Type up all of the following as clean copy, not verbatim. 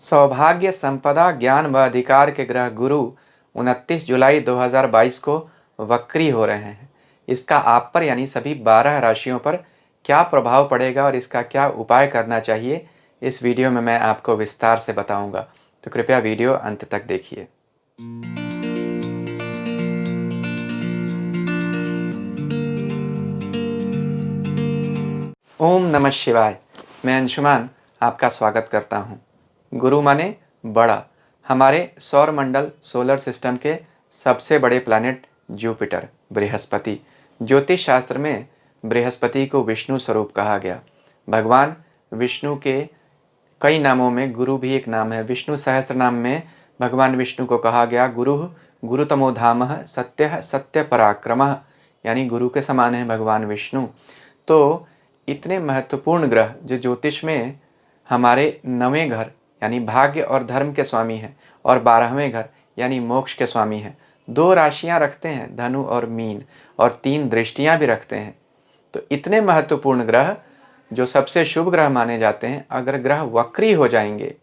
सौभाग्य, संपदा, ज्ञान व अधिकार के ग्रह गुरु 29 जुलाई 2022 को वक्री हो रहे हैं। इसका आप पर यानी सभी 12 राशियों पर क्या प्रभाव पड़ेगा और इसका क्या उपाय करना चाहिए, इस वीडियो में मैं आपको विस्तार से बताऊंगा। तो कृपया वीडियो अंत तक देखिए। ओम नमः शिवाय। मैं अंशुमान आपका स्वागत करता हूँ। गुरु माने बड़ा। हमारे सौर मंडल सोलर सिस्टम के सबसे बड़े प्लैनेट जुपिटर बृहस्पति। ज्योतिष शास्त्र में बृहस्पति को विष्णु स्वरूप कहा गया। भगवान विष्णु के कई नामों में गुरु भी एक नाम है। विष्णु सहस्त्र नाम में भगवान विष्णु को कहा गया गुरु गुरुतमो धामः सत्यः सत्य पराक्रमः, यानी गुरु के समान है भगवान विष्णु। तो इतने महत्वपूर्ण ग्रह जो ज्योतिष में हमारे 9वें घर यानी भाग्य और धर्म के स्वामी हैं और 12वें घर यानी मोक्ष के स्वामी हैं, 2 राशियां रखते हैं धनु और मीन, और 3 दृष्टियां भी रखते हैं। तो इतने महत्वपूर्ण ग्रह जो सबसे शुभ ग्रह माने जाते हैं, अगर ग्रह वक्री हो जाएंगे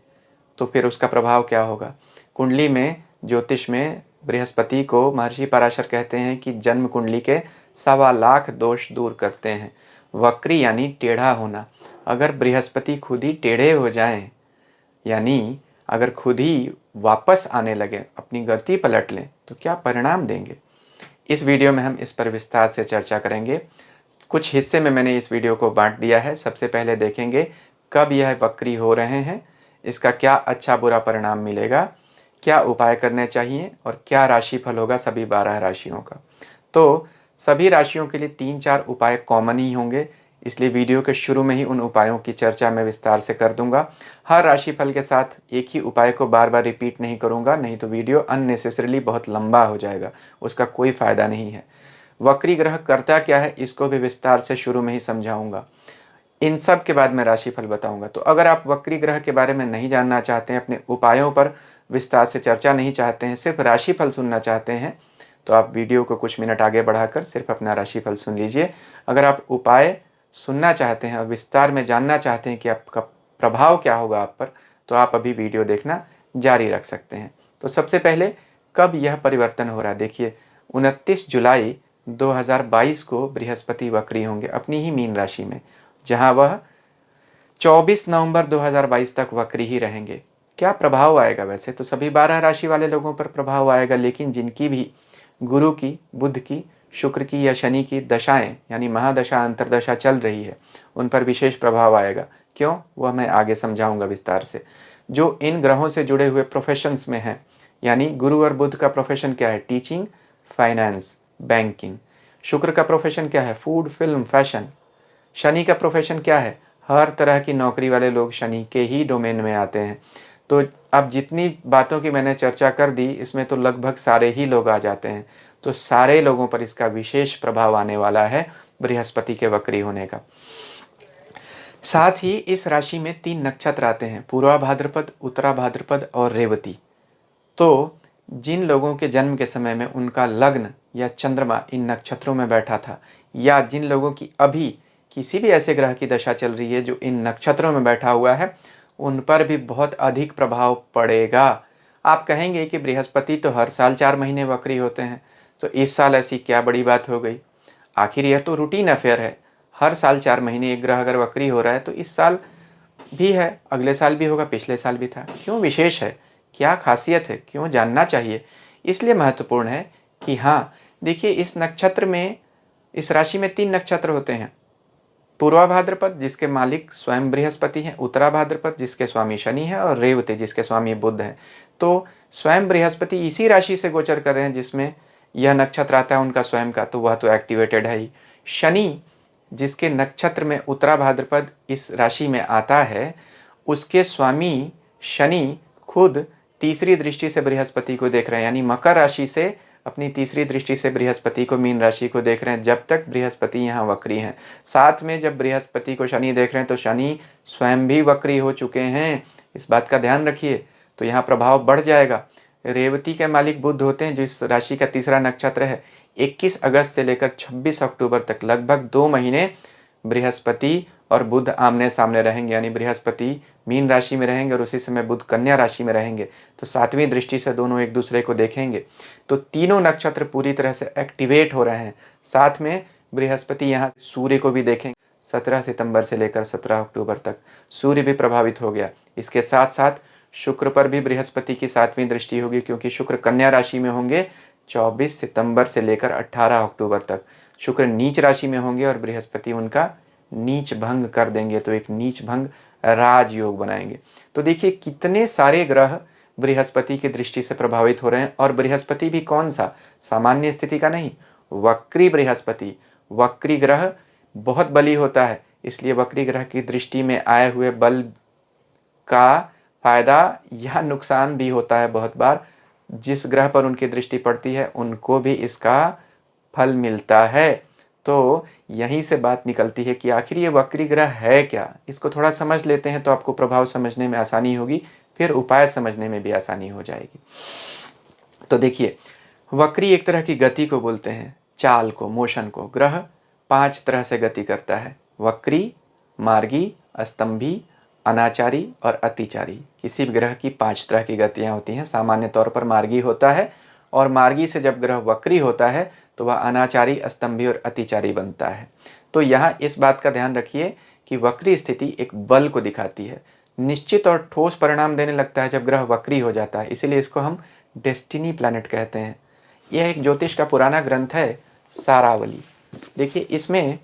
तो फिर उसका प्रभाव क्या होगा। कुंडली में ज्योतिष में बृहस्पति को महर्षि पराशर कहते हैं कि जन्म कुंडली के 1.25 लाख दोष दूर करते हैं। वक्री यानी टेढ़ा होना। अगर बृहस्पति खुद ही टेढ़े हो जाएं, यानी अगर खुद ही वापस आने लगे, अपनी गति पलट लें, तो क्या परिणाम देंगे। इस वीडियो में हम इस पर विस्तार से चर्चा करेंगे। कुछ हिस्से में मैंने इस वीडियो को बांट दिया है। सबसे पहले देखेंगे कब यह वक्री हो रहे हैं, इसका क्या अच्छा बुरा परिणाम मिलेगा, क्या उपाय करने चाहिए और क्या राशिफल होगा सभी 12 राशियों का। तो सभी राशियों के लिए 3-4 उपाय कॉमन ही होंगे, इसलिए वीडियो के शुरू में ही उन उपायों की चर्चा मैं विस्तार से कर दूंगा। हर राशिफल के साथ एक ही उपाय को बार बार रिपीट नहीं करूंगा, नहीं तो वीडियो अननेसेसरीली बहुत लंबा हो जाएगा, उसका कोई फायदा नहीं है। वक्री ग्रह करता क्या है इसको भी विस्तार से शुरू में ही समझाऊंगा। इन सब के बाद मैं राशिफल बताऊंगा। तो अगर आप वक्री ग्रह के बारे में नहीं जानना चाहते हैं, अपने उपायों पर विस्तार से चर्चा नहीं चाहते हैं, सिर्फ राशिफल सुनना चाहते हैं, तो आप वीडियो को कुछ मिनट आगे बढ़ाकर सिर्फ अपना राशिफल सुन लीजिए। अगर आप उपाय सुनना चाहते हैं और विस्तार में जानना चाहते हैं कि आपका प्रभाव क्या होगा आप पर, तो आप अभी वीडियो देखना जारी रख सकते हैं। तो सबसे पहले कब यह परिवर्तन हो रहा है, देखिए 29 जुलाई 2022 को बृहस्पति वक्री होंगे अपनी ही मीन राशि में, जहां वह 24 नवंबर 2022 तक वक्री ही रहेंगे। क्या प्रभाव आएगा, वैसे तो सभी 12 राशि वाले लोगों पर प्रभाव आएगा, लेकिन जिनकी भी गुरु की, बुध की, शुक्र की या शनि की दशाएं यानी महादशा अंतरदशा चल रही है, उन पर विशेष प्रभाव आएगा। क्यों, वह मैं आगे समझाऊंगा विस्तार से। जो इन ग्रहों से जुड़े हुए प्रोफेशंस में हैं, यानी गुरु और बुध का प्रोफेशन क्या है, टीचिंग, फाइनेंस, बैंकिंग। शुक्र का प्रोफेशन क्या है, फूड, फिल्म, फैशन। शनि का प्रोफेशन क्या है, हर तरह की नौकरी वाले लोग शनि के ही डोमेन में आते हैं। तो अब जितनी बातों की मैंने चर्चा कर दी, इसमें तो लगभग सारे ही लोग आ जाते हैं। तो सारे लोगों पर इसका विशेष प्रभाव आने वाला है बृहस्पति के वक्री होने का। साथ ही इस राशि में 3 नक्षत्र आते हैं, पूर्वा भाद्रपद, उत्तरा भाद्रपद और रेवती। तो जिन लोगों के जन्म के समय में उनका लग्न या चंद्रमा इन नक्षत्रों में बैठा था, या जिन लोगों की अभी किसी भी ऐसे ग्रह की दशा चल रही है जो इन नक्षत्रों में बैठा हुआ है, उन पर भी बहुत अधिक प्रभाव पड़ेगा। आप कहेंगे कि बृहस्पति तो हर साल 4 महीने वक्री होते हैं, तो इस साल ऐसी क्या बड़ी बात हो गई। आखिर यह तो रूटीन अफेयर है, हर साल 4 महीने एक ग्रह अगर वक्री हो रहा है तो इस साल भी है, अगले साल भी होगा, पिछले साल भी था। क्यों विशेष है, क्या खासियत है, क्यों जानना चाहिए। इसलिए महत्वपूर्ण है कि हाँ देखिए, इस नक्षत्र में, इस राशि में 3 नक्षत्र होते हैं। पूर्वा भाद्रपद जिसके मालिक स्वयं बृहस्पति हैं, उत्तरा भाद्रपद जिसके स्वामी शनि है, और रेवती जिसके स्वामी बुध हैं। तो स्वयं बृहस्पति इसी राशि से गोचर कर रहे हैं जिसमें यह नक्षत्र आता है उनका स्वयं का, तो वह तो एक्टिवेटेड है ही। शनि जिसके नक्षत्र में उत्तरा भाद्रपद इस राशि में आता है, उसके स्वामी शनि खुद तीसरी दृष्टि से बृहस्पति को देख रहे हैं, यानी मकर राशि से अपनी तीसरी दृष्टि से बृहस्पति को, मीन राशि को देख रहे हैं जब तक बृहस्पति यहाँ वक्री हैं। साथ में जब बृहस्पति को शनि देख रहे हैं तो शनि स्वयं भी वक्री हो चुके हैं, इस बात का ध्यान रखिए। तो यहाँ प्रभाव बढ़ जाएगा। रेवती के मालिक बुध होते हैं, जो इस राशि का तीसरा नक्षत्र है। 21 अगस्त से लेकर 26 अक्टूबर तक लगभग 2 महीने बृहस्पति और बुध आमने सामने रहेंगे, यानी बृहस्पति मीन राशि में रहेंगे और उसी समय बुध कन्या राशि में रहेंगे, तो 7वीं दृष्टि से दोनों एक दूसरे को देखेंगे। तो तीनों नक्षत्र पूरी तरह से एक्टिवेट हो रहे हैं। साथ में बृहस्पति यहाँ सूर्य को भी देखेंगे। 17 सितंबर से लेकर 17 अक्टूबर तक सूर्य भी प्रभावित हो गया। इसके साथ साथ शुक्र पर भी बृहस्पति की 7वीं दृष्टि होगी, क्योंकि शुक्र कन्या राशि में होंगे 24 सितंबर से लेकर 18 अक्टूबर तक। शुक्र नीच राशि में होंगे और बृहस्पति उनका नीच भंग कर देंगे, तो एक नीच भंग राजयोग बनाएंगे। तो देखिए कितने सारे ग्रह बृहस्पति की दृष्टि से प्रभावित हो रहे हैं। और बृहस्पति भी कौन सा, सामान्य स्थिति का नहीं, वक्री बृहस्पति। वक्री ग्रह बहुत बली होता है, इसलिए वक्री ग्रह की दृष्टि में आए हुए बल का फायदा या नुकसान भी होता है। बहुत बार जिस ग्रह पर उनकी दृष्टि पड़ती है उनको भी इसका फल मिलता है। तो यहीं से बात निकलती है कि आखिर ये वक्री ग्रह है क्या। इसको थोड़ा समझ लेते हैं तो आपको प्रभाव समझने में आसानी होगी, फिर उपाय समझने में भी आसानी हो जाएगी। तो देखिए, वक्री एक तरह की गति को बोलते हैं, चाल को, मोशन को। ग्रह 5 तरह से गति करता है, वक्री, मार्गी, स्तंभी, अनाचारी और अतिचारी। किसी भी ग्रह की 5 तरह की गतियां होती हैं। सामान्य तौर पर मार्गी होता है, और मार्गी से जब ग्रह वक्री होता है तो वह अनाचारी, स्तंभी और अतिचारी बनता है। तो यहाँ इस बात का ध्यान रखिए कि वक्री स्थिति एक बल को दिखाती है, निश्चित और ठोस परिणाम देने लगता है जब ग्रह वक्री हो जाता है। इसीलिए इसको हम डेस्टिनी प्लैनेट कहते हैं। यह एक ज्योतिष का पुराना ग्रंथ है, सारावली। देखिए इसमें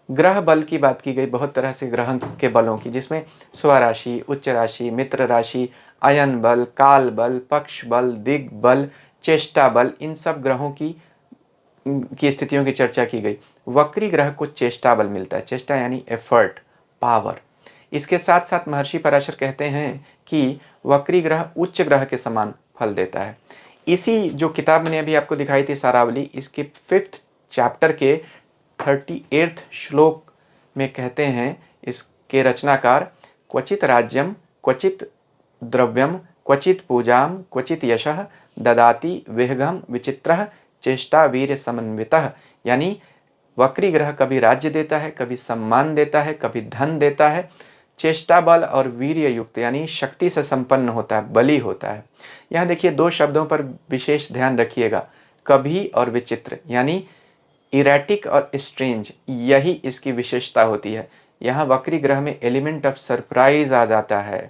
ग्रह बल की बात की गई, बहुत तरह से ग्रह के बलों की, जिसमें स्वराशि, उच्च राशि, मित्र राशि, अयन बल, काल बल, पक्ष बल, दिग बल, चेष्टा बल, इन सब ग्रहों की स्थितियों की चर्चा की गई। वक्री ग्रह को चेष्टा बल मिलता है। चेष्टा यानी एफर्ट, पावर। इसके साथ साथ महर्षि पराशर कहते हैं कि वक्री ग्रह उच्च ग्रह के समान फल देता है। इसी जो किताब मैंने अभी आपको दिखाई थी, सारावली, इसके 5th चैप्टर के 38th श्लोक में कहते हैं इसके रचनाकार, क्वचित राज्यम, क्वचित द्रव्यम, क्वचित पूजाम, क्वचित यशः ददाति विहगम विचित्रः चेष्टा वीर समन्वितः। यानी वक्री ग्रह कभी राज्य देता है, कभी सम्मान देता है, कभी धन देता है, चेष्टा बल और वीर्य युक्त यानी शक्ति से संपन्न होता है, बली होता है। यहाँ देखिए 2 शब्दों पर विशेष ध्यान रखिएगा, कभी और विचित्र, यानी इरेटिक और स्ट्रेंज, यही इसकी विशेषता होती है। यहाँ वक्री ग्रह में एलिमेंट ऑफ सरप्राइज आ जाता है।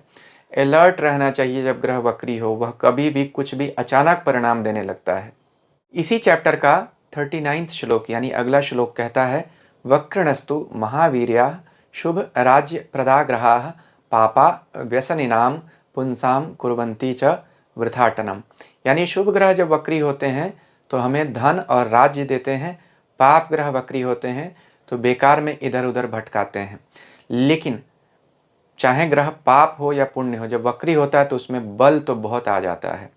अलर्ट रहना चाहिए जब ग्रह वक्री हो, वह कभी भी कुछ भी अचानक परिणाम देने लगता है। इसी चैप्टर का 39th श्लोक यानी अगला श्लोक कहता है, वक्रनस्तु महावीर्या शुभ राज्य प्रदाग्रहा पापा व्यसनिनाम पुंसाम कुर्वन्ति च वृथाटनम। यानी शुभ ग्रह जब वक्री होते हैं तो हमें धन और राज्य देते हैं, पाप ग्रह वक्री होते हैं तो बेकार में इधर उधर भटकाते हैं। लेकिन चाहे ग्रह पाप हो या पुण्य हो, जब वक्री होता है तो उसमें बल तो बहुत आ जाता है।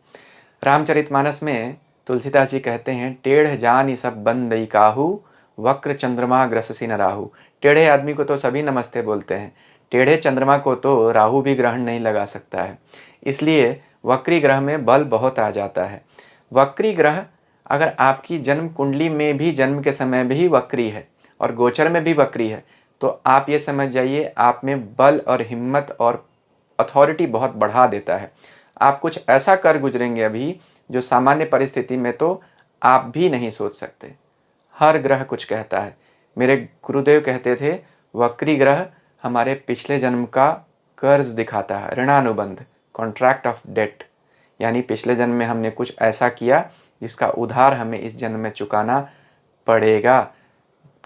रामचरितमानस में तुलसीदास जी कहते हैं, टेढ़ जानि सब बंदई काहू, वक्र चंद्रमा ग्रससी न राहु। टेढ़े आदमी को तो सभी नमस्ते बोलते हैं, टेढ़े चंद्रमा को तो राहु भी ग्रहण नहीं लगा सकता है। इसलिए वक्री ग्रह में बल बहुत आ जाता है। वक्री ग्रह अगर आपकी जन्म कुंडली में भी जन्म के समय भी वक्री है और गोचर में भी वक्री है, तो आप ये समझ जाइए आप में बल और हिम्मत और अथॉरिटी बहुत बढ़ा देता है। आप कुछ ऐसा कर गुजरेंगे अभी जो सामान्य परिस्थिति में तो आप भी नहीं सोच सकते। हर ग्रह कुछ कहता है। मेरे गुरुदेव कहते थे, वक्री ग्रह हमारे पिछले जन्म का कर्ज दिखाता है, ऋणानुबंध, कॉन्ट्रैक्ट ऑफ डेट। यानी पिछले जन्म में हमने कुछ ऐसा किया जिसका उधार हमें इस जन्म में चुकाना पड़ेगा।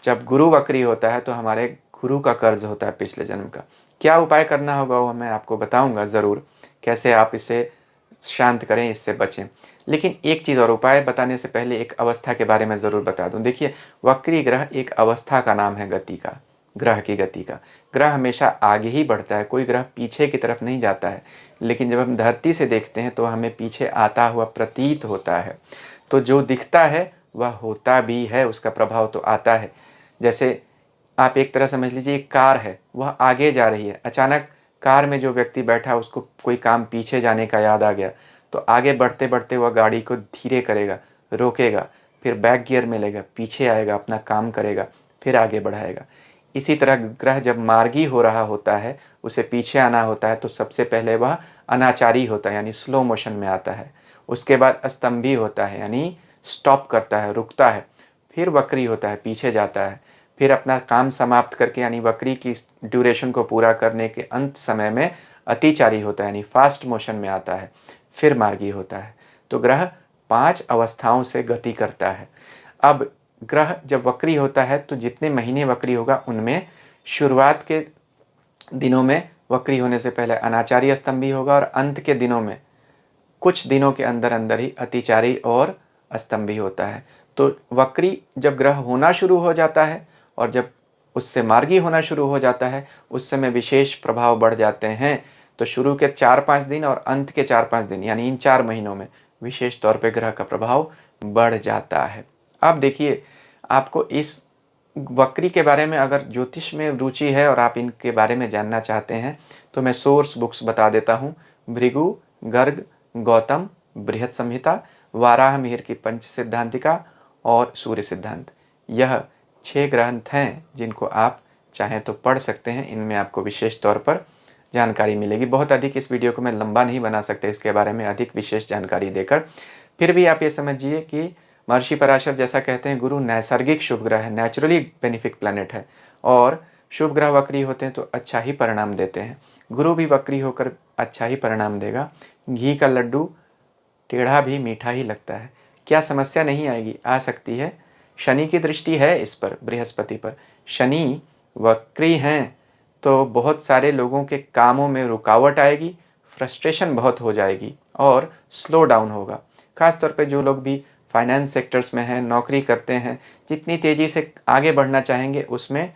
जब गुरु वक्री होता है तो हमारे गुरु का कर्ज होता है पिछले जन्म का। क्या उपाय करना होगा वो मैं आपको बताऊंगा ज़रूर, कैसे आप इसे शांत करें, इससे बचें। लेकिन एक चीज़ और, उपाय बताने से पहले एक अवस्था के बारे में ज़रूर बता दूं। देखिए, वक्री ग्रह एक अवस्था का नाम है, गति का, ग्रह की गति का। ग्रह हमेशा आगे ही बढ़ता है, कोई ग्रह पीछे की तरफ नहीं जाता है। लेकिन जब हम धरती से देखते हैं तो हमें पीछे आता हुआ प्रतीत होता है। तो जो दिखता है वह होता भी है, उसका प्रभाव तो आता है। जैसे आप एक तरह समझ लीजिए, एक कार है, वह आगे जा रही है, अचानक कार में जो व्यक्ति बैठा उसको कोई काम पीछे जाने का याद आ गया, तो आगे बढ़ते बढ़ते वह गाड़ी को धीरे करेगा, रोकेगा, फिर बैक गियर में लेगा, पीछे आएगा, अपना काम करेगा, फिर आगे बढ़ाएगा। इसी तरह ग्रह जब मार्गी हो रहा होता है, उसे पीछे आना होता है, तो सबसे पहले वह अनाचारी होता है यानी स्लो मोशन में आता है। उसके बाद स्तंभी होता है यानी स्टॉप करता है, रुकता है। फिर वक्री होता है, पीछे जाता है। फिर अपना काम समाप्त करके यानी वक्री की ड्यूरेशन को पूरा करने के अंत समय में अतिचारी होता है यानी फास्ट मोशन में आता है। फिर मार्गी होता है। तो ग्रह 5 अवस्थाओं से गति करता है। अब ग्रह जब वक्री होता है तो जितने महीने वक्री होगा उनमें शुरुआत के दिनों में वक्री होने से पहले अनाचारी स्तंभी होगा और अंत के दिनों में कुछ दिनों के अंदर अंदर ही अतिचारी और स्तंभी होता है। तो वक्री जब ग्रह होना शुरू हो जाता है और जब उससे मार्गी होना शुरू हो जाता है, उस समय विशेष प्रभाव बढ़ जाते हैं। तो शुरू के 4-5 दिन और अंत के 4-5 दिन यानी इन 4 महीनों में विशेष तौर पे ग्रह का प्रभाव बढ़ जाता है। अब देखिए, आपको इस वक्री के बारे में अगर ज्योतिष में रुचि है और आप इनके बारे में जानना चाहते हैं तो मैं सोर्स बुक्स बता देता हूँ। भृगु, गर्ग, गौतम, बृहत संहिता, वाराह मिहिर की पंच सिद्धांतिका और सूर्य सिद्धांत, यह 6 ग्रंथ हैं जिनको आप चाहें तो पढ़ सकते हैं। इनमें आपको विशेष तौर पर जानकारी मिलेगी। बहुत अधिक इस वीडियो को मैं लंबा नहीं बना सकता इसके बारे में अधिक विशेष जानकारी देकर। फिर भी आप ये समझिए कि महर्षि पराशर जैसा कहते हैं, गुरु नैसर्गिक शुभ ग्रह है, नेचुरली बेनिफिक प्लैनेट है और शुभ ग्रह वक्री होते हैं तो अच्छा ही परिणाम देते हैं। गुरु भी वक्री होकर अच्छा ही परिणाम देगा। घी का लड्डू टेढ़ा भी मीठा ही लगता है। क्या समस्या नहीं आएगी? आ सकती है। शनि की दृष्टि है इस पर, बृहस्पति पर। शनि वक्री हैं तो बहुत सारे लोगों के कामों में रुकावट आएगी, फ्रस्ट्रेशन बहुत हो जाएगी और स्लो डाउन होगा। खासतौर पे जो लोग भी फाइनेंस सेक्टर्स में हैं, नौकरी करते हैं, जितनी तेज़ी से आगे बढ़ना चाहेंगे उसमें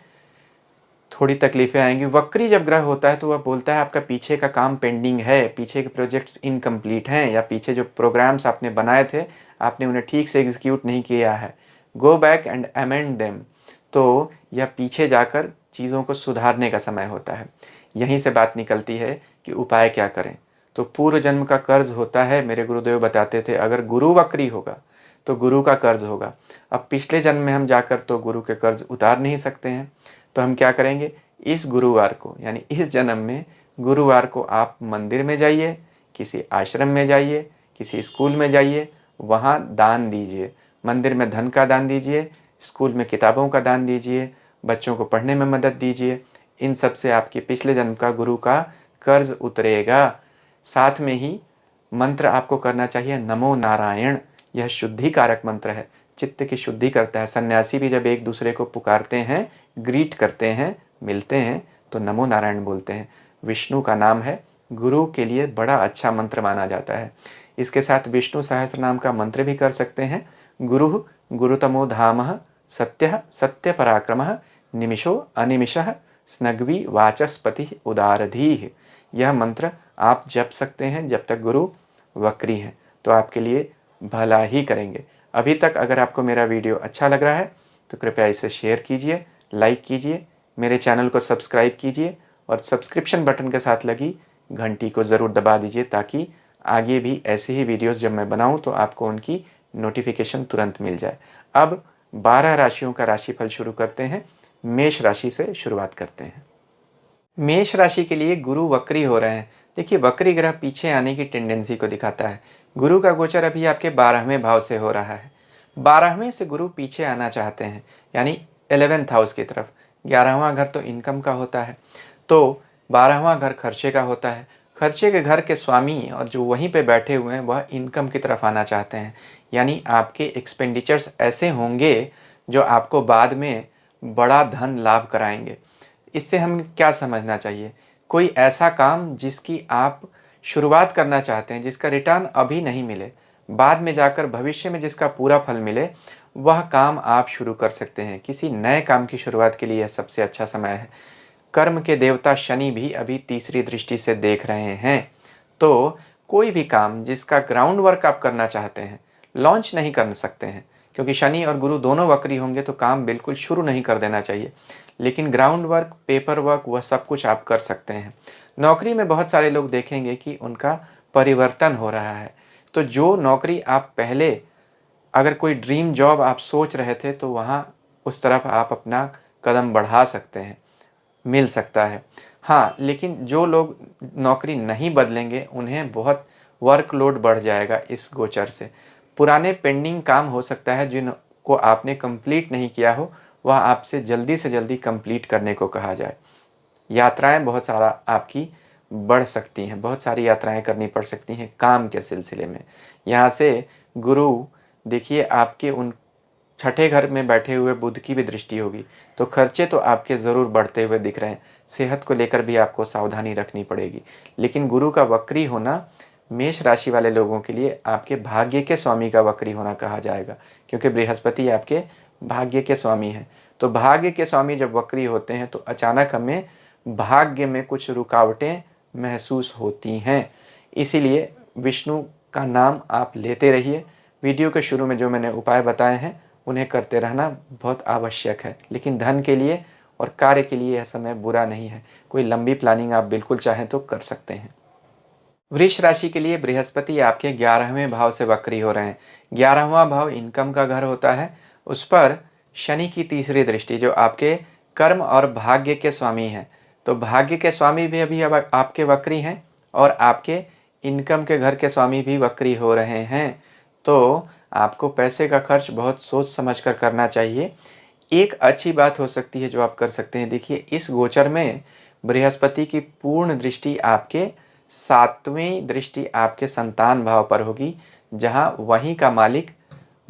थोड़ी तकलीफ़ें आएंगी। वक्री जब ग्रह होता है तो वह बोलता है आपका पीछे का काम पेंडिंग है, पीछे के प्रोजेक्ट्स इनकम्प्लीट हैं या पीछे जो प्रोग्राम्स आपने बनाए थे आपने उन्हें ठीक से एग्जीक्यूट नहीं किया है। Go back and amend them. तो यह पीछे जाकर चीज़ों को सुधारने का समय होता है। यहीं से बात निकलती है कि उपाय क्या करें। तो पूर्व जन्म का कर्ज होता है, मेरे गुरुदेव बताते थे, अगर गुरु वक्री होगा तो गुरु का कर्ज होगा। अब पिछले जन्म में हम जाकर तो गुरु के कर्ज उतार नहीं सकते हैं, तो हम क्या करेंगे, इस गुरुवार को यानी इस जन्म में गुरुवार को आप मंदिर में जाइए, किसी आश्रम में जाइए, किसी स्कूल में जाइए, वहाँ दान दीजिए। मंदिर में धन का दान दीजिए, स्कूल में किताबों का दान दीजिए, बच्चों को पढ़ने में मदद दीजिए। इन सब से आपके पिछले जन्म का गुरु का कर्ज उतरेगा। साथ में ही मंत्र आपको करना चाहिए नमो नारायण। यह शुद्धि कारक मंत्र है, चित्त की शुद्धि करता है। सन्यासी भी जब एक दूसरे को पुकारते हैं, ग्रीट करते हैं, मिलते हैं तो नमो नारायण बोलते हैं। विष्णु का नाम है, गुरु के लिए बड़ा अच्छा मंत्र माना जाता है। इसके साथ विष्णु सहस्त्र नाम का मंत्र भी कर सकते हैं। गुरु गुरुतमो धामः सत्यः सत्य पराक्रमः निमिषो अनिमिषः स्नग्वी वाचस्पति उदारधीः। यह मंत्र आप जप सकते हैं जब तक गुरु वक्री हैं, तो आपके लिए भला ही करेंगे। अभी तक अगर आपको मेरा वीडियो अच्छा लग रहा है तो कृपया इसे शेयर कीजिए, लाइक कीजिए, मेरे चैनल को सब्सक्राइब कीजिए और सब्सक्रिप्शन बटन के साथ लगी घंटी को ज़रूर दबा दीजिए ताकि आगे भी ऐसे ही वीडियोस जब मैं बनाऊं तो आपको उनकी नोटिफिकेशन तुरंत मिल जाए। अब 12 राशियों का राशिफल शुरू करते हैं। मेष राशि से शुरुआत करते हैं। मेष राशि के लिए गुरु वक्री हो रहे हैं। देखिए, वक्री ग्रह पीछे आने की टेंडेंसी को दिखाता है। गुरु का गोचर अभी आपके 12वें भाव से हो रहा है। 12वें से गुरु पीछे आना चाहते हैं यानी 11th हाउस की तरफ। 11वां घर तो इनकम का होता है, तो 12वां घर खर्चे का होता है। खर्चे के घर के स्वामी और जो वहीं पे बैठे हुए हैं वह इनकम की तरफ आना चाहते हैं, यानी आपके एक्सपेंडिचर्स ऐसे होंगे जो आपको बाद में बड़ा धन लाभ कराएंगे। इससे हम क्या समझना चाहिए, कोई ऐसा काम जिसकी आप शुरुआत करना चाहते हैं, जिसका रिटर्न अभी नहीं मिले, बाद में जाकर भविष्य में जिसका पूरा फल मिले, वह काम आप शुरू कर सकते हैं। किसी नए काम की शुरुआत के लिए यह सबसे अच्छा समय है। कर्म के देवता शनि भी अभी तीसरी दृष्टि से देख रहे हैं, तो कोई भी काम जिसका ग्राउंड वर्क आप करना चाहते हैं, लॉन्च नहीं कर सकते हैं क्योंकि शनि और गुरु दोनों वक्री होंगे, तो काम बिल्कुल शुरू नहीं कर देना चाहिए। लेकिन ग्राउंड वर्क, पेपर वर्क, वह सब कुछ आप कर सकते हैं। नौकरी में बहुत सारे लोग देखेंगे कि उनका परिवर्तन हो रहा है, तो जो नौकरी आप पहले अगर कोई ड्रीम जॉब आप सोच रहे थे तो वहाँ उस तरफ आप अपना कदम बढ़ा सकते हैं, मिल सकता है। हाँ, लेकिन जो लोग नौकरी नहीं बदलेंगे उन्हें बहुत वर्कलोड बढ़ जाएगा इस गोचर से। पुराने पेंडिंग काम हो सकता है जिनको आपने कंप्लीट नहीं किया हो, वह आपसे जल्दी से जल्दी कंप्लीट करने को कहा जाए। यात्राएँ बहुत सारा आपकी बढ़ सकती हैं, बहुत सारी यात्राएँ करनी पड़ सकती हैं काम के सिलसिले में। यहाँ से गुरु देखिए आपके उन छठे घर में बैठे हुए बुध की भी दृष्टि होगी, तो खर्चे तो आपके ज़रूर बढ़ते हुए दिख रहे हैं। सेहत को लेकर भी आपको सावधानी रखनी पड़ेगी। लेकिन गुरु का वक्री होना मेष राशि वाले लोगों के लिए आपके भाग्य के स्वामी का वक्री होना कहा जाएगा, क्योंकि बृहस्पति आपके भाग्य के स्वामी हैं। तो भाग्य के स्वामी जब वक्री होते हैं तो अचानक हमें भाग्य में कुछ रुकावटें महसूस होती हैं। इसीलिए विष्णु का नाम आप लेते रहिए। वीडियो के शुरू में जो मैंने उपाय बताए हैं उन्हें करते रहना बहुत आवश्यक है। लेकिन धन के लिए और कार्य के लिए यह समय बुरा नहीं है। कोई लंबी प्लानिंग आप बिल्कुल चाहें तो कर सकते हैं। वृष राशि के लिए बृहस्पति आपके 11वें भाव से वक्री हो रहे हैं। 11वां भाव इनकम का घर होता है, उस पर शनि की तीसरी दृष्टि जो आपके कर्म और भाग्य के स्वामी हैं। तो भाग्य के स्वामी भी अभी अब आपके वक्री हैं और आपके इनकम के घर के स्वामी भी वक्री हो रहे हैं। तो आपको पैसे का खर्च बहुत सोच समझ कर करना चाहिए। एक अच्छी बात हो सकती है जो आप कर सकते हैं, देखिए इस गोचर में बृहस्पति की पूर्ण दृष्टि आपके 7वीं दृष्टि आपके संतान भाव पर होगी, जहां वहीं का मालिक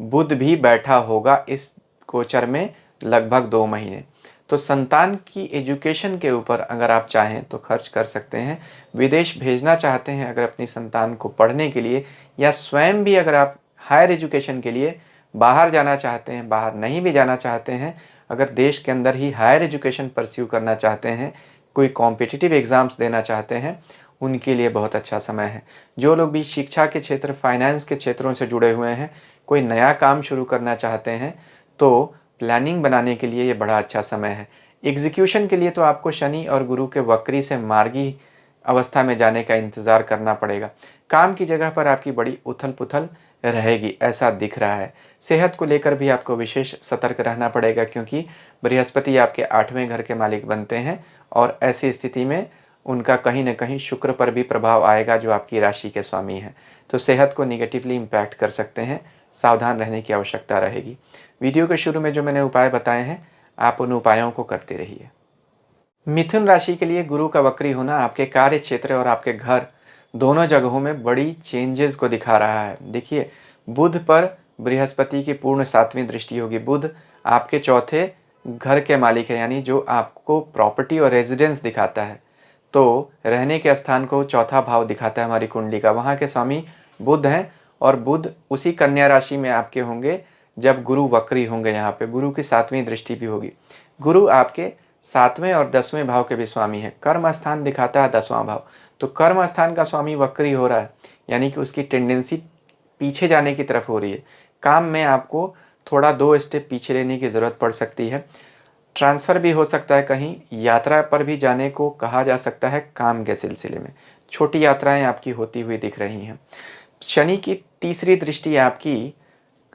बुध भी बैठा होगा इस गोचर में लगभग 2 महीने। तो संतान की एजुकेशन के ऊपर अगर आप चाहें तो खर्च कर सकते हैं। विदेश भेजना चाहते हैं अगर अपनी संतान को पढ़ने के लिए, या स्वयं भी अगर आप हायर एजुकेशन के लिए बाहर जाना चाहते हैं, बाहर नहीं भी जाना चाहते हैं, अगर देश के अंदर ही हायर एजुकेशन परस्यू करना चाहते हैं, कोई कॉम्पिटिटिव एग्ज़ाम्स देना चाहते हैं, उनके लिए बहुत अच्छा समय है। जो लोग भी शिक्षा के क्षेत्र, फाइनेंस के क्षेत्रों से जुड़े हुए हैं, कोई नया काम शुरू करना चाहते हैं, तो प्लानिंग बनाने के लिए ये बड़ा अच्छा समय है। एग्जीक्यूशन के लिए तो आपको शनि और गुरु के वक्री से मार्गी अवस्था में जाने का इंतज़ार करना पड़ेगा। काम की जगह पर आपकी बड़ी उथल-पुथल रहेगी, ऐसा दिख रहा है। सेहत को लेकर भी आपको विशेष सतर्क रहना पड़ेगा, क्योंकि बृहस्पति आपके 8वें घर के मालिक बनते हैं और ऐसी स्थिति में उनका कहीं न कहीं शुक्र पर भी प्रभाव आएगा जो आपकी राशि के स्वामी हैं। तो सेहत को नेगेटिवली इम्पैक्ट कर सकते हैं, सावधान रहने की आवश्यकता रहेगी। वीडियो के शुरू में जो मैंने उपाय बताए हैं, आप उन उपायों को करते रहिए। मिथुन राशि के लिए गुरु का वक्री होना आपके कार्य क्षेत्र और आपके घर दोनों जगहों में बड़ी चेंजेस को दिखा रहा है। देखिए, बुध पर बृहस्पति की पूर्ण 7वीं दृष्टि होगी। बुध आपके चौथे घर के मालिक है, यानी जो आपको प्रॉपर्टी और रेजिडेंस दिखाता है। तो रहने के स्थान को चौथा भाव दिखाता है हमारी कुंडली का, वहाँ के स्वामी बुध हैं और बुध उसी कन्या राशि में आपके होंगे जब गुरु वक्री होंगे। यहाँ पे गुरु की 7वीं दृष्टि भी होगी। गुरु आपके 7वें और 10वें भाव के भी स्वामी हैं। कर्म स्थान दिखाता है 10वां भाव, तो कर्म स्थान का स्वामी वक्री हो रहा है, यानी कि उसकी टेंडेंसी पीछे जाने की तरफ हो रही है। काम में आपको थोड़ा 2 स्टेप पीछे लेने की ज़रूरत पड़ सकती है। ट्रांसफ़र भी हो सकता है, कहीं यात्रा पर भी जाने को कहा जा सकता है काम के सिलसिले में। छोटी यात्राएं आपकी होती हुई दिख रही हैं। शनि की तीसरी दृष्टि आपकी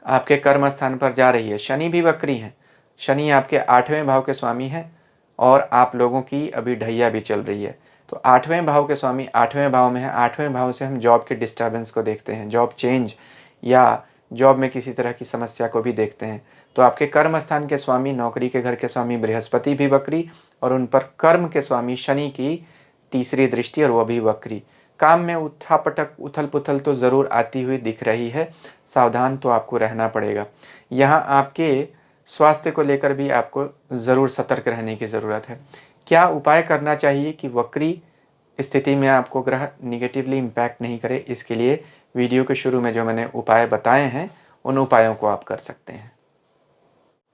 आपके कर्म स्थान पर जा रही है। शनि भी वक्री हैं। शनि आपके 8वें भाव के स्वामी हैं और आप लोगों की अभी ढैया भी चल रही है। तो 8वें भाव के स्वामी 8वें भाव में है। 8वें भाव से हम जॉब के डिस्टर्बेंस को देखते हैं, जॉब चेंज या जॉब में किसी तरह की समस्या को भी देखते हैं। तो आपके कर्म स्थान के स्वामी, नौकरी के घर के स्वामी बृहस्पति भी वक्री और उन पर कर्म के स्वामी शनि की तीसरी दृष्टि और वह भी वक्री। काम में उठापटक, उथल-पुथल तो ज़रूर आती हुई दिख रही है। सावधान तो आपको रहना पड़ेगा। यहाँ आपके स्वास्थ्य को लेकर भी आपको ज़रूर सतर्क रहने की ज़रूरत है। क्या उपाय करना चाहिए कि वक्री स्थिति में आपको ग्रह नेगेटिवली इम्पैक्ट नहीं करे, इसके लिए वीडियो के शुरू में जो मैंने उपाय बताए हैं, उन उपायों को आप कर सकते हैं।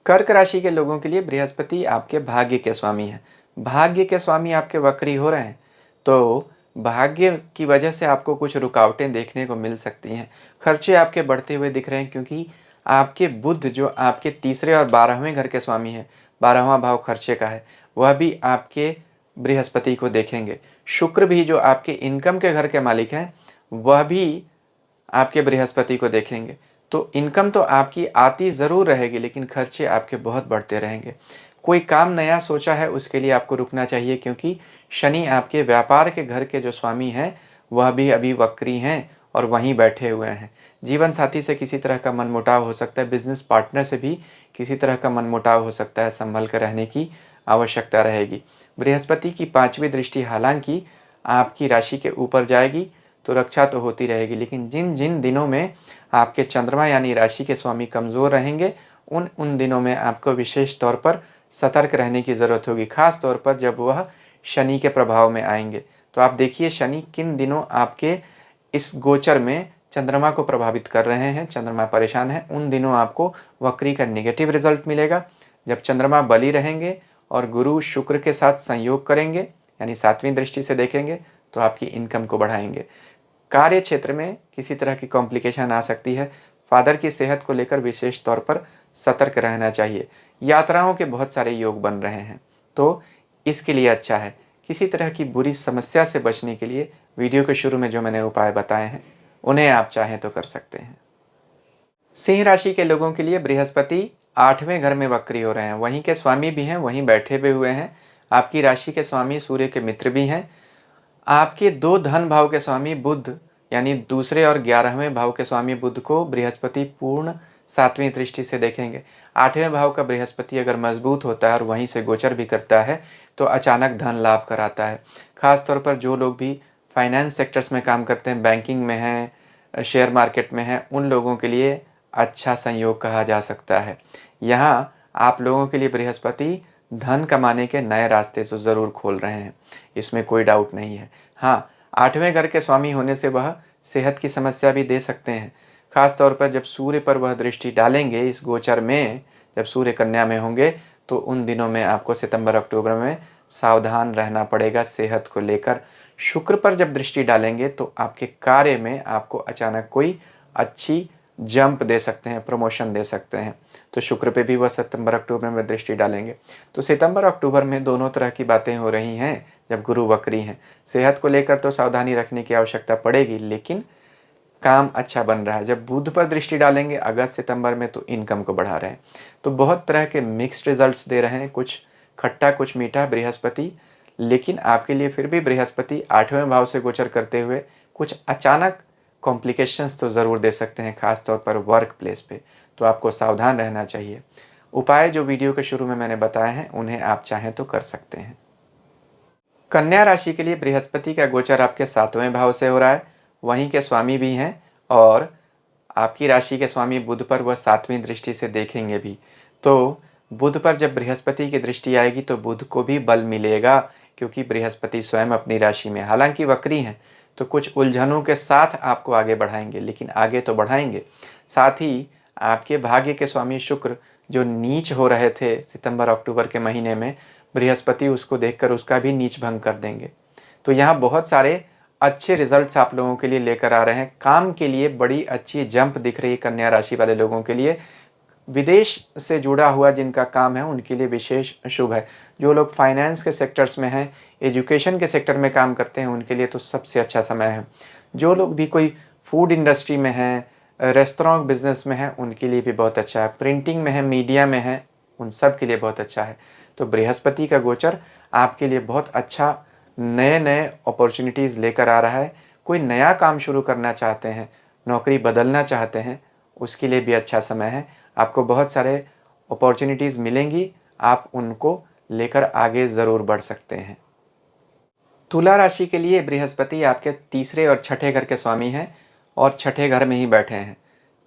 कर्क राशि के लोगों के लिए बृहस्पति आपके भाग्य के स्वामी हैं। भाग्य के स्वामी आपके वक्री हो रहे हैं, तो भाग्य की वजह से आपको कुछ रुकावटें देखने को मिल सकती हैं। खर्चे आपके बढ़ते हुए दिख रहे हैं, क्योंकि आपके बुध जो आपके तीसरे और 12वें घर के स्वामी हैं, 12वां भाव खर्चे का है, वह भी आपके बृहस्पति को देखेंगे। शुक्र भी जो आपके इनकम के घर के मालिक हैं, वह भी आपके बृहस्पति को देखेंगे। तो इनकम तो आपकी आती ज़रूर रहेगी, लेकिन खर्चे आपके बहुत बढ़ते रहेंगे। कोई काम नया सोचा है उसके लिए आपको रुकना चाहिए, क्योंकि शनि आपके व्यापार के घर के जो स्वामी हैं वह भी अभी वक्री हैं और वहीं बैठे हुए हैं। जीवन साथी से किसी तरह का मनमुटाव हो सकता है, बिजनेस पार्टनर से भी किसी तरह का मनमुटाव हो सकता है, संभल कर रहने की आवश्यकता रहेगी। बृहस्पति की 5वीं दृष्टि हालांकि आपकी राशि के ऊपर जाएगी तो रक्षा तो होती रहेगी, लेकिन जिन जिन दिनों में आपके चंद्रमा यानी राशि के स्वामी कमज़ोर रहेंगे उन उन दिनों में आपको विशेष तौर पर सतर्क रहने की ज़रूरत होगी, खास तौर पर जब वह शनि के प्रभाव में आएंगे। तो आप देखिए शनि किन दिनों आपके इस गोचर में चंद्रमा को प्रभावित कर रहे हैं, चंद्रमा परेशान है, उन दिनों आपको वक्री का नेगेटिव रिजल्ट मिलेगा। जब चंद्रमा बली रहेंगे और गुरु शुक्र के साथ संयोग करेंगे यानी 7वीं दृष्टि से देखेंगे तो आपकी इनकम को बढ़ाएंगे। कार्य क्षेत्र में किसी तरह की कॉम्प्लिकेशन आ सकती है, फादर की सेहत को लेकर विशेष तौर पर सतर्क रहना चाहिए। यात्राओं के बहुत सारे योग बन रहे हैं तो इसके लिए अच्छा है। किसी तरह की बुरी समस्या से बचने के लिए वीडियो के शुरू में जो मैंने उपाय बताए हैं उन्हें आप चाहें तो कर सकते हैं। सिंह राशि के लोगों के लिए बृहस्पति 8वें घर में वक्री हो रहे हैं, वहीं के स्वामी भी हैं, वहीं बैठे भी हुए हैं। आपकी राशि के स्वामी सूर्य के मित्र भी हैं। आपके 2 धन भाव के स्वामी बुध यानी दूसरे और 11वें भाव के स्वामी बुध को बृहस्पति पूर्ण 7वीं दृष्टि से देखेंगे। 8वें भाव का बृहस्पति अगर मजबूत होता है और वहीं से गोचर भी करता है तो अचानक धन लाभ कराता है। खास तौर पर जो लोग भी फाइनेंस सेक्टर्स में काम करते हैं, बैंकिंग में हैं, शेयर मार्केट में हैं, उन लोगों के लिए अच्छा संयोग कहा जा सकता है। यहाँ आप लोगों के लिए बृहस्पति धन कमाने के नए रास्ते तो ज़रूर खोल रहे हैं, इसमें कोई डाउट नहीं है। हाँ, 8वें घर के स्वामी होने से वह सेहत की समस्या भी दे सकते हैं, खास तौर पर जब सूर्य पर वह दृष्टि डालेंगे इस गोचर में, जब सूर्य कन्या में होंगे तो उन दिनों में आपको सितंबर अक्टूबर में सावधान रहना पड़ेगा सेहत को लेकर। शुक्र पर जब दृष्टि डालेंगे तो आपके कार्य में आपको अचानक कोई अच्छी जंप दे सकते हैं, प्रमोशन दे सकते हैं। तो शुक्र पे भी वह सितंबर अक्टूबर में दृष्टि डालेंगे। तो सितंबर अक्टूबर में दोनों तरह की बातें हो रही हैं जब गुरु वक्री हैं। सेहत को लेकर तो सावधानी रखने की आवश्यकता पड़ेगी, लेकिन काम अच्छा बन रहा है। जब बुध पर दृष्टि डालेंगे अगस्त सितंबर में तो इनकम को बढ़ा रहे हैं। तो बहुत तरह के मिक्स्ड रिजल्ट्स दे रहे हैं, कुछ खट्टा कुछ मीठा बृहस्पति। लेकिन आपके लिए फिर भी बृहस्पति 8वें भाव से गोचर करते हुए कुछ अचानक कॉम्प्लिकेशंस तो ज़रूर दे सकते हैं, खास तौर पर वर्क प्लेस पे। तो आपको सावधान रहना चाहिए। उपाय जो वीडियो के शुरू में मैंने बताए हैं उन्हें आप चाहें तो कर सकते हैं। कन्या राशि के लिए बृहस्पति का गोचर आपके 7वें भाव से हो रहा है, वहीं के स्वामी भी हैं और आपकी राशि के स्वामी बुध पर वह 7वीं दृष्टि से देखेंगे भी। तो बुध पर जब बृहस्पति की दृष्टि आएगी तो बुध को भी बल मिलेगा, क्योंकि बृहस्पति स्वयं अपनी राशि में हालांकि वक्री हैं तो कुछ उलझनों के साथ आपको आगे बढ़ाएंगे, लेकिन आगे तो बढ़ाएंगे। साथ ही आपके भाग्य के स्वामी शुक्र जो नीच हो रहे थे सितंबर अक्टूबर के महीने में, बृहस्पति उसको देखकर उसका भी नीच भंग कर देंगे। तो यहाँ बहुत सारे अच्छे रिजल्ट्स आप लोगों के लिए लेकर आ रहे हैं। काम के लिए बड़ी अच्छी जंप दिख रही है कन्या राशि वाले लोगों के लिए। विदेश से जुड़ा हुआ जिनका काम है उनके लिए विशेष शुभ है। जो लोग फाइनेंस के सेक्टर्स में हैं, एजुकेशन के सेक्टर में काम करते हैं, उनके लिए तो सबसे अच्छा समय है। जो लोग भी कोई फूड इंडस्ट्री में हैं, रेस्टोरेंट बिजनेस में हैं, उनके लिए भी बहुत अच्छा है। प्रिंटिंग में है, मीडिया में है, उन सब के लिए बहुत अच्छा है। तो बृहस्पति का गोचर आपके लिए बहुत अच्छा नए नए अपॉर्चुनिटीज़ लेकर आ रहा है। कोई नया काम शुरू करना चाहते हैं, नौकरी बदलना चाहते हैं, उसके लिए भी अच्छा समय है। आपको बहुत सारे अपॉर्चुनिटीज़ मिलेंगी, आप उनको लेकर आगे ज़रूर बढ़ सकते हैं। तुला राशि के लिए बृहस्पति आपके 3रे और 6ठे घर के स्वामी हैं और 6ठे घर में ही बैठे हैं।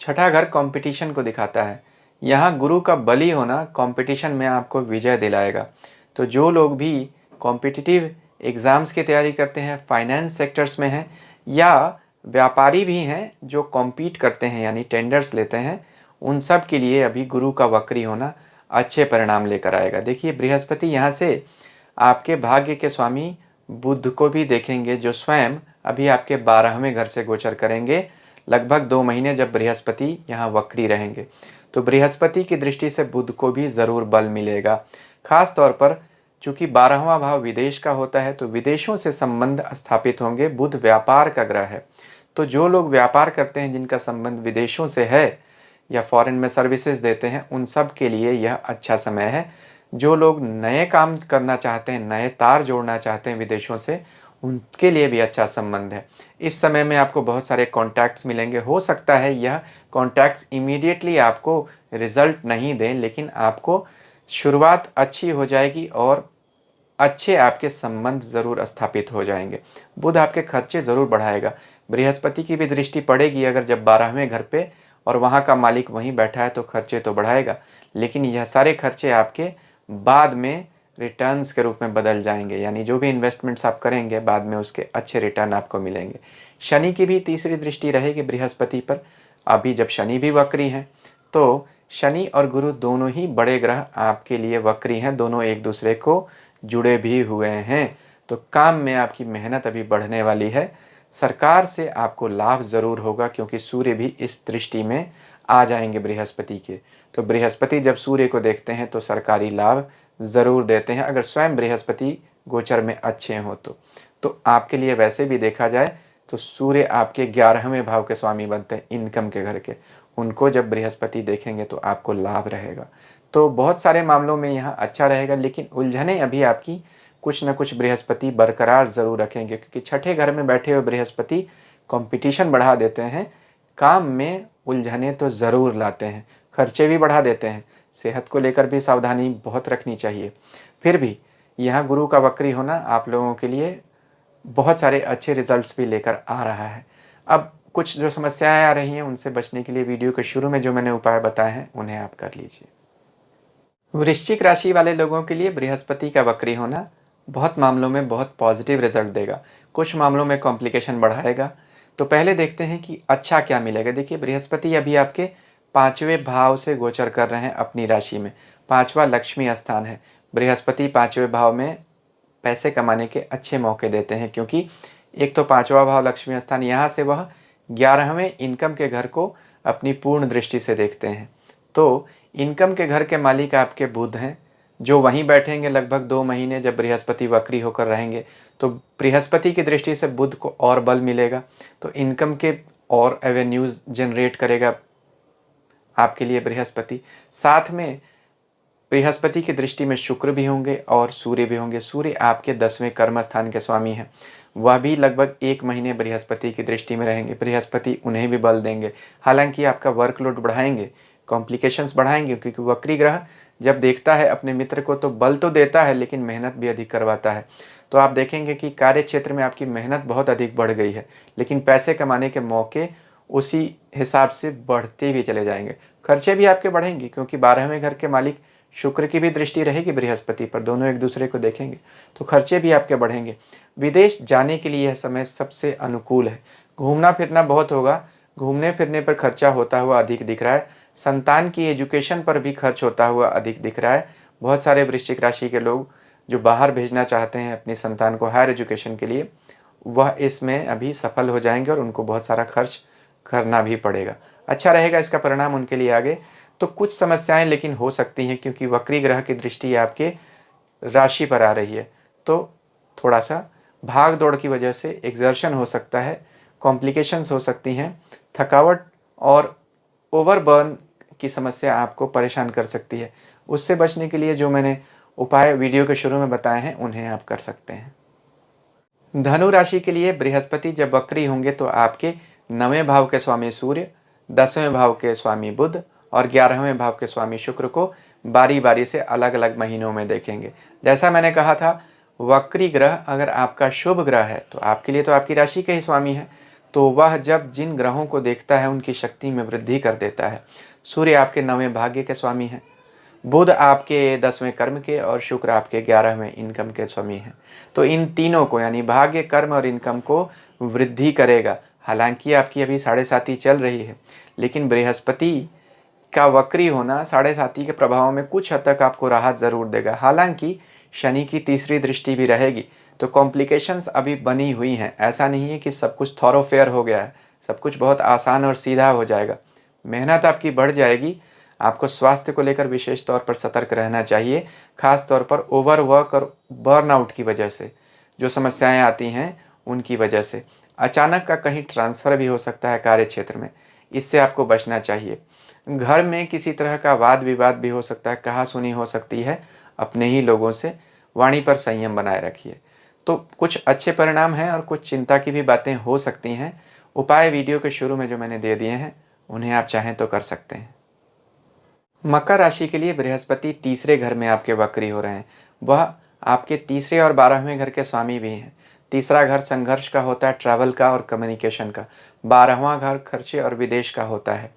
6ठा घर कंपटीशन को दिखाता है। यहाँ गुरु का बली होना कंपटीशन में आपको विजय दिलाएगा। तो जो लोग भी कॉम्पिटिटिव एग्ज़ाम्स की तैयारी करते हैं, फाइनेंस सेक्टर्स में हैं या व्यापारी भी हैं जो कॉम्पीट करते हैं यानी टेंडर्स लेते हैं, उन सब के लिए अभी गुरु का वक्री होना अच्छे परिणाम लेकर आएगा। देखिए बृहस्पति यहाँ से आपके भाग्य के स्वामी बुध को भी देखेंगे जो स्वयं अभी आपके 12वें घर से गोचर करेंगे लगभग 2 महीने, जब बृहस्पति यहाँ वक्री रहेंगे। तो बृहस्पति की दृष्टि से बुध को भी ज़रूर बल मिलेगा। खास तौर पर चूंकि 12वां भाव विदेश का होता है तो विदेशों से संबंध स्थापित होंगे। बुध व्यापार का ग्रह है, तो जो लोग व्यापार करते हैं जिनका संबंध विदेशों से है या फॉरेन में सर्विसेज देते हैं, उन सब के लिए यह अच्छा समय है। जो लोग नए काम करना चाहते हैं, नए तार जोड़ना चाहते हैं विदेशों से, उनके लिए भी अच्छा संबंध है। इस समय में आपको बहुत सारे कॉन्टैक्ट्स मिलेंगे। हो सकता है यह कॉन्टैक्ट्स इमीडिएटली आपको रिजल्ट नहीं दें, लेकिन आपको शुरुआत अच्छी हो जाएगी और अच्छे आपके संबंध ज़रूर स्थापित हो जाएंगे। बुध आपके खर्चे ज़रूर बढ़ाएगा। बृहस्पति की भी दृष्टि पड़ेगी अगर जब 12वें घर पे, और वहाँ का मालिक वहीं बैठा है तो खर्चे तो बढ़ाएगा, लेकिन यह सारे खर्चे आपके बाद में रिटर्न्स के रूप में बदल जाएंगे। यानी जो भी इन्वेस्टमेंट्स आप करेंगे बाद में उसके अच्छे रिटर्न आपको मिलेंगे। शनि की भी तीसरी दृष्टि रहेगी बृहस्पति पर। अभी जब शनि भी वक्री हैं तो शनि और गुरु दोनों ही बड़े ग्रह आपके लिए वक्री हैं, दोनों एक दूसरे को जुड़े भी हुए हैं। तो काम में आपकी मेहनत अभी बढ़ने वाली है। सरकार से आपको लाभ ज़रूर होगा क्योंकि सूर्य भी इस दृष्टि में आ जाएंगे बृहस्पति के। तो बृहस्पति जब सूर्य को देखते हैं तो सरकारी लाभ ज़रूर देते हैं, अगर स्वयं बृहस्पति गोचर में अच्छे हों तो आपके लिए वैसे भी देखा जाए तो सूर्य आपके 11वें भाव के स्वामी बनते हैं, इनकम के घर के। उनको जब बृहस्पति देखेंगे तो आपको लाभ रहेगा। तो बहुत सारे मामलों में यहाँ अच्छा रहेगा, लेकिन उलझने अभी आपकी कुछ न कुछ बृहस्पति बरकरार ज़रूर रखेंगे, क्योंकि छठे घर में बैठे हुए बृहस्पति कंपटीशन बढ़ा देते हैं, काम में उलझने तो ज़रूर लाते हैं, खर्चे भी बढ़ा देते हैं। सेहत को लेकर भी सावधानी बहुत रखनी चाहिए। फिर भी यहाँ गुरु का वक्री होना आप लोगों के लिए बहुत सारे अच्छे रिजल्ट्स भी लेकर आ रहा है। अब कुछ जो समस्याएं आ रही हैं उनसे बचने के लिए वीडियो के शुरू में जो मैंने उपाय बताए हैं उन्हें आप कर लीजिए। वृश्चिक राशि वाले लोगों के लिए बृहस्पति का वक्री होना बहुत मामलों में बहुत पॉजिटिव रिजल्ट देगा, कुछ मामलों में कॉम्प्लिकेशन बढ़ाएगा। तो पहले देखते हैं कि अच्छा क्या मिलेगा। देखिए, बृहस्पति अभी आपके 5वें भाव से गोचर कर रहे हैं अपनी राशि में। 5वां लक्ष्मी स्थान है। बृहस्पति 5वें भाव में पैसे कमाने के अच्छे मौके देते हैं, क्योंकि एक तो 5वां भाव लक्ष्मी स्थान, यहाँ से वह 11वें इनकम के घर को अपनी पूर्ण दृष्टि से देखते हैं। तो इनकम के घर के मालिक आपके बुध हैं, जो वहीं बैठेंगे लगभग 2 महीने जब बृहस्पति वक्री होकर रहेंगे। तो बृहस्पति की दृष्टि से बुध को और बल मिलेगा, तो इनकम के और एवेन्यूज़ जनरेट करेगा आपके लिए बृहस्पति। साथ में बृहस्पति की दृष्टि में शुक्र भी होंगे और सूर्य भी होंगे। सूर्य आपके 10वें कर्म स्थान के स्वामी हैं, वह भी लगभग 1 महीने बृहस्पति की दृष्टि में रहेंगे। बृहस्पति उन्हें भी बल देंगे, हालांकि आपका वर्कलोड बढ़ाएंगे, कॉम्प्लिकेशंस बढ़ाएंगे, क्योंकि वक्री ग्रह जब देखता है अपने मित्र को तो बल तो देता है लेकिन मेहनत भी अधिक करवाता है। तो आप देखेंगे कि कार्य क्षेत्र में आपकी मेहनत बहुत अधिक बढ़ गई है, लेकिन पैसे कमाने के मौके उसी हिसाब से बढ़ते भी चले जाएंगे। खर्चे भी आपके बढ़ेंगे, क्योंकि 12वें घर के मालिक शुक्र की भी दृष्टि रहेगी बृहस्पति पर, दोनों एक दूसरे को देखेंगे, तो खर्चे भी आपके बढ़ेंगे। विदेश जाने के लिए यह समय सबसे अनुकूल है। घूमना फिरना बहुत होगा, घूमने फिरने पर खर्चा होता हुआ अधिक दिख रहा है। संतान की एजुकेशन पर भी खर्च होता हुआ अधिक दिख रहा है। बहुत सारे वृश्चिक राशि के लोग जो बाहर भेजना चाहते हैं अपनी संतान को हायर एजुकेशन के लिए, वह इसमें अभी सफल हो जाएंगे और उनको बहुत सारा खर्च करना भी पड़ेगा। अच्छा रहेगा इसका परिणाम उनके लिए आगे। तो कुछ समस्याएं लेकिन हो सकती हैं, क्योंकि वक्री ग्रह की दृष्टि आपके राशि पर आ रही है, तो थोड़ा सा भाग दौड़ की वजह से एग्जर्शन हो सकता है, कॉम्प्लिकेशंस हो सकती हैं, थकावट और ओवरबर्न की समस्या आपको परेशान कर सकती है। उससे बचने के लिए जो मैंने उपाय वीडियो के शुरू में बताए हैं उन्हें आप कर सकते हैं। धनु राशि के लिए बृहस्पति जब वक्री होंगे तो आपके 9वें भाव के स्वामी सूर्य, 10वें भाव के स्वामी बुध और 11वें भाव के स्वामी शुक्र को बारी बारी से अलग अलग महीनों में देखेंगे। जैसा मैंने कहा था, वक्री ग्रह अगर आपका शुभ ग्रह है तो आपके लिए तो आपकी राशि के ही स्वामी है, तो वह जब जिन ग्रहों को देखता है उनकी शक्ति में वृद्धि कर देता है। सूर्य आपके 9वें भाग्य के स्वामी हैं, बुध आपके 10वें कर्म के और शुक्र आपके 11वें इनकम के स्वामी हैं। तो इन तीनों को यानी भाग्य, कर्म और इनकम को वृद्धि करेगा। हालांकि आपकी अभी 7.5 चल रही है, लेकिन बृहस्पति का वक्री होना 7.5 के प्रभाव में कुछ हद तक आपको राहत ज़रूर देगा। हालांकि शनि की तीसरी दृष्टि भी रहेगी, तो कॉम्प्लिकेशंस अभी बनी हुई हैं। ऐसा नहीं है कि सब कुछ थॉरोफेयर हो गया है, सब कुछ बहुत आसान और सीधा हो जाएगा। मेहनत आपकी बढ़ जाएगी। आपको स्वास्थ्य को लेकर विशेष तौर पर सतर्क रहना चाहिए, खास तौर पर ओवरवर्क और बर्नआउट की वजह से जो समस्याएं आती हैं उनकी वजह से। अचानक का कहीं ट्रांसफ़र भी हो सकता है कार्य क्षेत्र में, इससे आपको बचना चाहिए। घर में किसी तरह का वाद विवाद भी हो सकता है, कहासुनी हो सकती है, अपने ही लोगों से वाणी पर संयम बनाए रखिए। तो कुछ अच्छे परिणाम हैं और कुछ चिंता की भी बातें हो सकती हैं। उपाय वीडियो के शुरू में जो मैंने दे दिए हैं, उन्हें आप चाहें तो कर सकते हैं। मकर राशि के लिए बृहस्पति तीसरे घर में आपके वक्री हो रहे हैं। वह आपके तीसरे और 12वें घर के स्वामी भी हैं। तीसरा घर संघर्ष का होता है, ट्रैवल का और कम्युनिकेशन का। 12वां घर खर्चे और विदेश का होता है।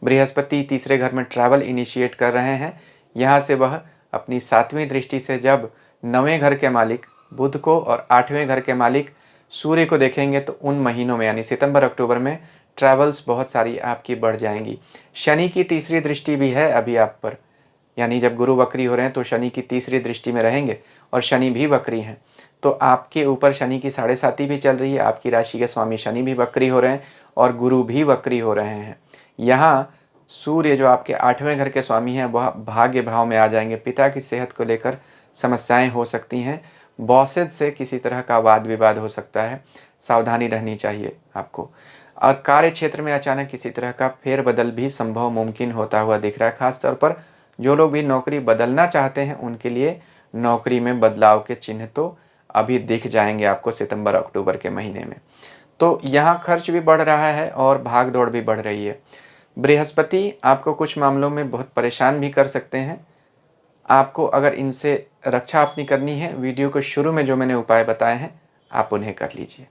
बृहस्पति तीसरे घर में ट्रैवल इनिशिएट कर रहे हैं। यहाँ से वह अपनी 7वीं दृष्टि से जब 9वें घर के मालिक बुध को और 8वें घर के मालिक सूर्य को देखेंगे तो उन महीनों में यानी सितंबर अक्टूबर में ट्रैवल्स बहुत सारी आपकी बढ़ जाएंगी। शनि की तीसरी दृष्टि भी है अभी आप पर, यानी जब गुरु वक्री हो रहे हैं तो शनि की तीसरी दृष्टि में रहेंगे और शनि भी वक्री हैं। तो आपके ऊपर शनि की 7.5 भी चल रही है। आपकी राशि के स्वामी शनि भी वक्री हो रहे हैं और गुरु भी वक्री हो रहे हैं। यहाँ सूर्य जो आपके 8वें घर के स्वामी हैं वह भाग्य भाव में आ जाएंगे। पिता की सेहत को लेकर समस्याएं हो सकती हैं। बॉसेज से किसी तरह का वाद विवाद हो सकता है, सावधानी रहनी चाहिए आपको। और कार्य क्षेत्र में अचानक किसी तरह का फेरबदल भी संभव मुमकिन होता हुआ दिख रहा है। खासतौर पर जो लोग भी नौकरी बदलना चाहते हैं उनके लिए नौकरी में बदलाव के चिन्ह तो अभी दिख जाएंगे आपको सितंबर अक्टूबर के महीने में। तो यहाँ खर्च भी बढ़ रहा है और भाग दौड़ भी बढ़ रही है। बृहस्पति आपको कुछ मामलों में बहुत परेशान भी कर सकते हैं। आपको अगर इनसे रक्षा अपनी करनी है, वीडियो के शुरू में जो मैंने उपाय बताए हैं आप उन्हें कर लीजिए।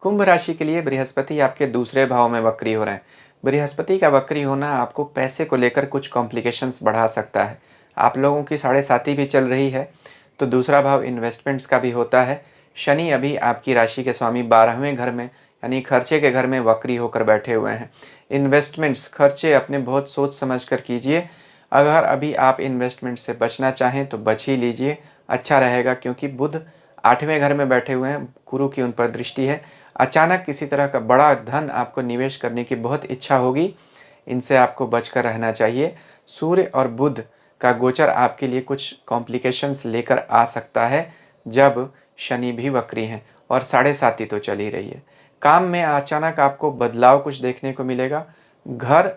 कुंभ राशि के लिए बृहस्पति आपके दूसरे भाव में वक्री हो रहे हैं। बृहस्पति का वक्री होना आपको पैसे को लेकर कुछ कॉम्प्लिकेशंस बढ़ा सकता है। आप लोगों की 7.5 भी चल रही है तो दूसरा भाव इन्वेस्टमेंट्स का भी होता है। शनि अभी आपकी राशि के स्वामी 12वें घर में यानी खर्चे के घर में वक्री होकर बैठे हुए हैं। इन्वेस्टमेंट्स खर्चे अपने बहुत सोच समझ कर कीजिए। अगर अभी आप इन्वेस्टमेंट से बचना चाहें तो बच ही लीजिए, अच्छा रहेगा, क्योंकि बुध 8वें घर में बैठे हुए हैं, गुरु की उन पर दृष्टि है। अचानक किसी तरह का बड़ा धन आपको निवेश करने की बहुत इच्छा होगी, इनसे आपको बचकर रहना चाहिए। सूर्य और बुध का गोचर आपके लिए कुछ कॉम्प्लिकेशंस लेकर आ सकता है जब शनि भी वक्री हैं और 7.5 तो चल ही रही है। काम में अचानक आपको बदलाव कुछ देखने को मिलेगा। घर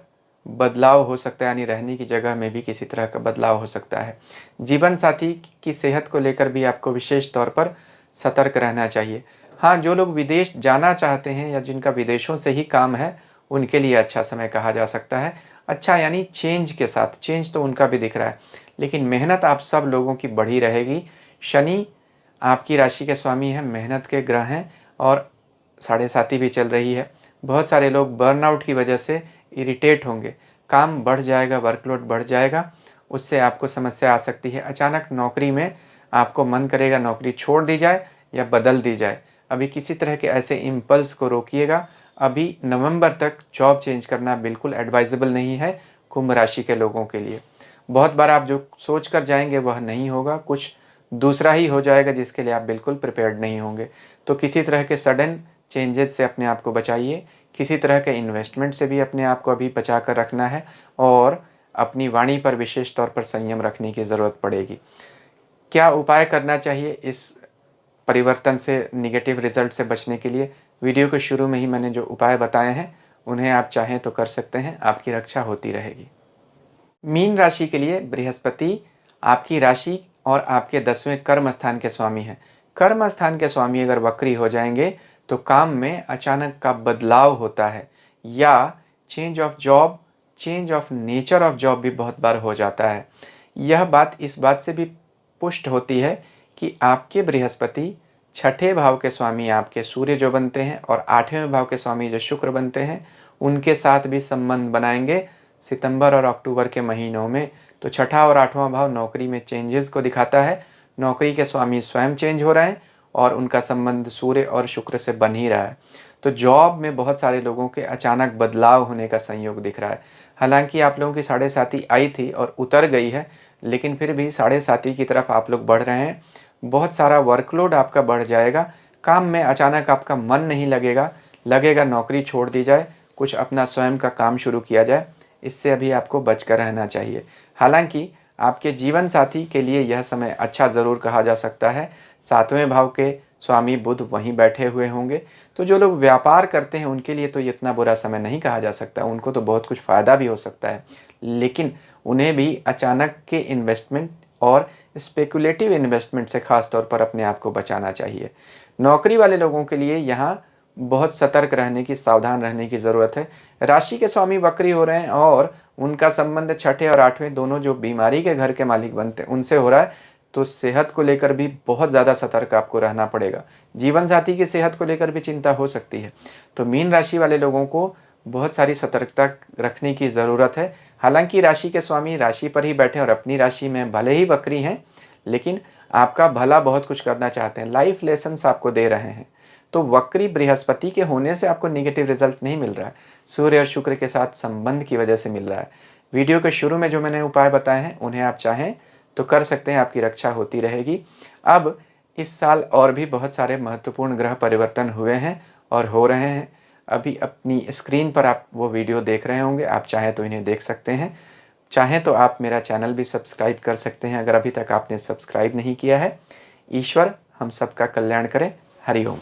बदलाव हो सकता है, यानी रहने की जगह में भी किसी तरह का बदलाव हो सकता है। जीवन साथी की सेहत को लेकर भी आपको विशेष तौर पर सतर्क रहना चाहिए। हाँ, जो लोग विदेश जाना चाहते हैं या जिनका विदेशों से ही काम है उनके लिए अच्छा समय कहा जा सकता है। अच्छा यानी चेंज के साथ, चेंज तो उनका भी दिख रहा है, लेकिन मेहनत आप सब लोगों की बढ़ी रहेगी। शनि आपकी राशि के स्वामी हैं, मेहनत के ग्रह हैं और 7.5 भी चल रही है। बहुत सारे लोग बर्नआउट की वजह से इरिटेट होंगे, काम बढ़ जाएगा, वर्कलोड बढ़ जाएगा, उससे आपको समस्या आ सकती है। अचानक नौकरी में आपको मन करेगा नौकरी छोड़ दी जाए या बदल दी जाए। अभी किसी तरह के ऐसे इम्पल्स को रोकिएगा। अभी नवंबर तक जॉब चेंज करना बिल्कुल एडवाइजेबल नहीं है कुंभ राशि के लोगों के लिए। बहुत बार आप जो सोच कर जाएंगे वह नहीं होगा, कुछ दूसरा ही हो जाएगा जिसके लिए आप बिल्कुल प्रिपेयर्ड नहीं होंगे। तो किसी तरह के सडन चेंजेस से अपने आप को बचाइए। किसी तरह के इन्वेस्टमेंट से भी अपने आप को अभी बचा कर रखना है और अपनी वाणी पर विशेष तौर पर संयम रखने की ज़रूरत पड़ेगी। क्या उपाय करना चाहिए इस परिवर्तन से, निगेटिव रिजल्ट से बचने के लिए? वीडियो के शुरू में ही मैंने जो उपाय बताए हैं उन्हें आप चाहें तो कर सकते हैं, आपकी रक्षा होती रहेगी। मीन राशि के लिए बृहस्पति आपकी राशि और आपके 10वें कर्म स्थान के स्वामी हैं। कर्म स्थान के स्वामी अगर वक्री हो जाएंगे तो काम में अचानक का बदलाव होता है या change of job, change of nature of job भी बहुत बार हो जाता है। यह बात इस बात से भी पुष्ट होती है कि आपके बृहस्पति 6ठे भाव के स्वामी आपके सूर्य जो बनते हैं और 8वें भाव के स्वामी जो शुक्र बनते हैं उनके साथ भी संबंध बनाएंगे सितंबर और अक्टूबर के महीनों में। तो 6ठा और 8वां भाव नौकरी में चेंजेस को दिखाता है। नौकरी के स्वामी स्वयं चेंज हो रहे हैं और उनका संबंध सूर्य और शुक्र से बन ही रहा है। तो जॉब में बहुत सारे लोगों के अचानक बदलाव होने का संयोग दिख रहा है। हालांकि आप लोगों की 7.5 आई थी और उतर गई है, लेकिन फिर भी 7.5 की तरफ आप लोग बढ़ रहे हैं। बहुत सारा वर्कलोड आपका बढ़ जाएगा। काम में अचानक आपका मन नहीं लगेगा, लगेगा नौकरी छोड़ दी जाए, कुछ अपना स्वयं का काम शुरू किया जाए। इससे अभी आपको बचकर रहना चाहिए। हालांकि आपके जीवन साथी के लिए यह समय अच्छा ज़रूर कहा जा सकता है। 7वें भाव के स्वामी बुध वहीं बैठे हुए होंगे, तो जो लोग व्यापार करते हैं उनके लिए तो ये इतना बुरा समय नहीं कहा जा सकता। उनको तो बहुत कुछ फ़ायदा भी हो सकता है, लेकिन उन्हें भी अचानक के इन्वेस्टमेंट और स्पेकुलेटिव इन्वेस्टमेंट से खास तौर पर अपने आप को बचाना चाहिए। नौकरी वाले लोगों के लिए यहाँ बहुत सतर्क रहने की, सावधान रहने की ज़रूरत है। राशि के स्वामी वक्री हो रहे हैं और उनका संबंध छठे और आठवें दोनों जो बीमारी के घर के मालिक बनते हैं उनसे हो रहा है, तो सेहत को लेकर भी बहुत ज़्यादा सतर्क आपको रहना पड़ेगा। जीवन साथी की सेहत को लेकर भी चिंता हो सकती है। तो मीन राशि वाले लोगों को बहुत सारी सतर्कता रखने की ज़रूरत है। हालांकि राशि के स्वामी राशि पर ही बैठे और अपनी राशि में भले ही वक्री हैं, लेकिन आपका भला बहुत कुछ करना चाहते हैं, लाइफ लेसन्स आपको दे रहे हैं। तो वक्री बृहस्पति के होने से आपको नेगेटिव रिजल्ट नहीं मिल रहा है, सूर्य और शुक्र के साथ संबंध की वजह से मिल रहा है। वीडियो के शुरू में जो मैंने उपाय बताए हैं उन्हें आप चाहें तो कर सकते हैं, आपकी रक्षा होती रहेगी। अब इस साल और भी बहुत सारे महत्वपूर्ण ग्रह परिवर्तन हुए हैं और हो रहे हैं। अभी अपनी स्क्रीन पर आप वो वीडियो देख रहे होंगे, आप चाहें तो इन्हें देख सकते हैं। चाहें तो आप मेरा चैनल भी सब्सक्राइब कर सकते हैं अगर अभी तक आपने सब्सक्राइब नहीं किया है। ईश्वर हम सबका कल्याण करे। हरि ओम।